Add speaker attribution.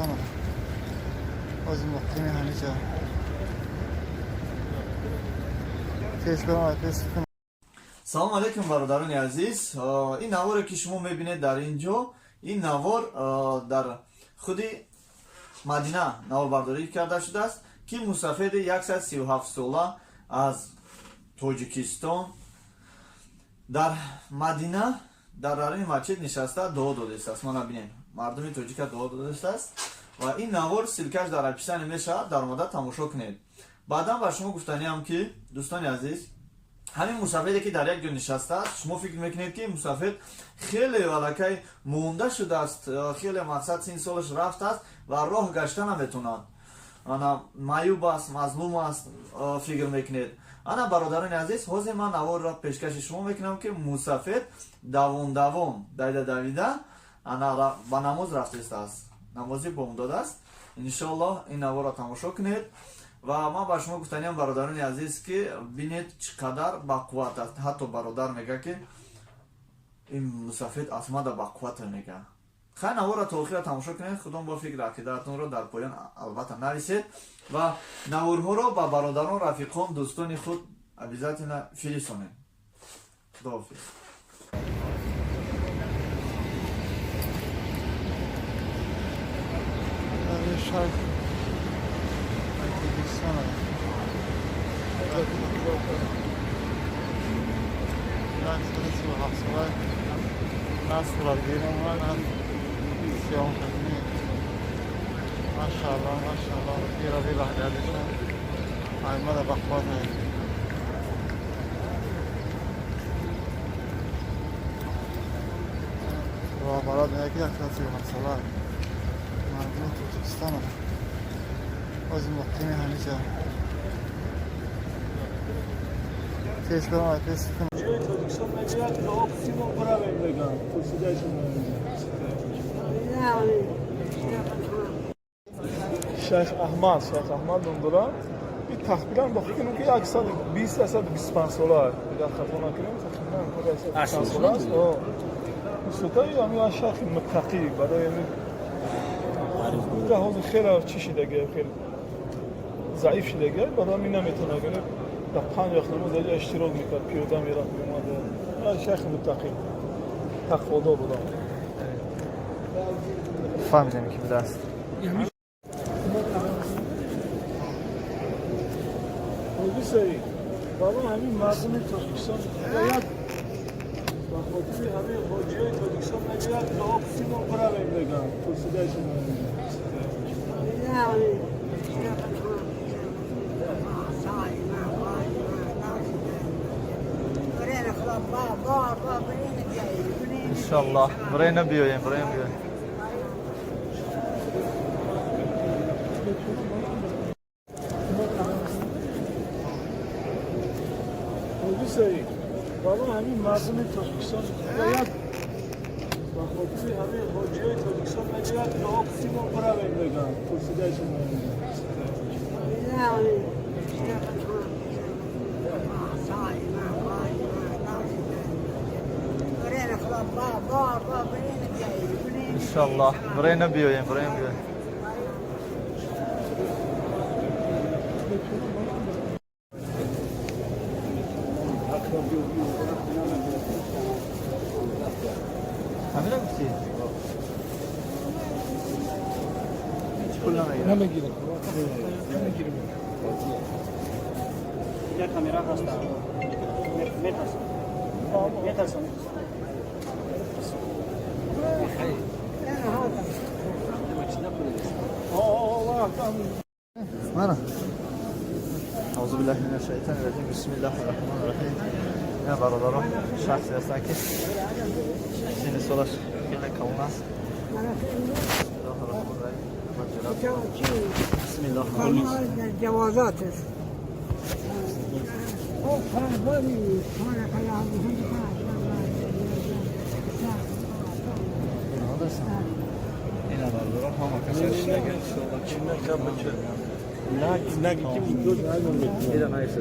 Speaker 1: Turkistan. O'zim muqimi hanicha.
Speaker 2: салом алейкум бародарони азиз. Ин наворе ки шумо мебинед дар инҷо, ин навор дар худи Мадина наворбардорӣ карда шудааст ки мусафиди 137 сола аз Тоҷикистон дар Мадина дар даруни масҷид нишаста дуо додааст. Мана бинед мардуми тоҷика дуо додааст ва ин навор силкаш дар аписани мешавад, дар омада тамошо кунед. баъдан ба шумо гуфтаниам ки дӯстони азиз, ҳамин мусафиде ки дар як ҷо нишастааст, шумо фикр мекунед ки мусафид хеле валакай монда шудааст, хеле мақсад син солаш рафтааст ва роҳ гашта наметавонад, ана маъюб аст, мазлум аст, фикр мекунед. ана бародарони азиз, ҳозир ман наворро пешкаши шумо мекунам ки мусафид давон дайда давида ана ба намоз рафтааст, намози бомдод аст. иншоаллоҳ ин наворро тамошо кунед ва ман ба шумо гуфтаниам бародарони азиз ки бинед чӣ қадар бақувват аст. ҳатто бародар мега ки ин мусафид асмада бақуввата мега. хай наворро то охира тамошо кунед. худом бо фикр ақидаатонро дар поён албатта нависед ва наворҳоро ба бародарон, рафиқон, дӯстони худ обязательно фиристонед. худоҳофиз.
Speaker 1: Maşallah, maşallah. Bir abi lahdelişen. Ayma da bakmaz mı? Ve bana ne ki yaklaşıyor masalar. Mardin Türkistan'a. Özüm mutluyum hanice. Teşekkür ederim.
Speaker 3: Türkistan medyat ve oksijen para vermegen. Kursidayım. Şeyh Ahmad Dondura bir tahbilan bakıyorum ki aksal 20 asad 25 dolar. Bir daha kafana koyayım takriben 25 dolar. O Sultan ya şeyh muttaqi برای ده حوض خیلی چیشی دیگه خیلی ضعیف شده دیگه برای می نمیتونه گونه در 5 وقت نماز اینجا اشتراک میکرد پیاده میرفت میومد شیخ متقی تقوادار بود.
Speaker 1: فهمیدم کی بوده است.
Speaker 3: Sey, baba همین مردم تاجیکستان باید با خاطر همین حاجیای تاجیکستان باید به اکسیژن برای بگم پرسیدهشون
Speaker 1: İnşallah. Buraya ne biyoyim, buraya ne biyoyim.
Speaker 3: Sey, baba همین مردم تاجیکستان باید با خاطر همین حاجیای تاجیکستان باید به اکسیژن برای بگم پرسیدهشون
Speaker 1: İnşallah. Buraya ne biyoyim, buraya ne biyoyim. Hamile misin? Hiç kullanmayın.
Speaker 3: Ne girin? Ne girin?
Speaker 4: Ya kamera hasta. Metas. Metas.
Speaker 1: Mana? Euzubillahimineşşeytanirracim. Bismillahirrahmanirrahim. Ne baradaram? Şahsi sakin. Seni solar. Yine kavunaz. Bismillahirrahmanirrahim.
Speaker 5: جوازات
Speaker 1: Yine baradaram. Ama kasar işine gel.
Speaker 3: Kimler kabul ediyor? Ne kim? Ne kim? Ne kim?
Speaker 1: Bir de neyse.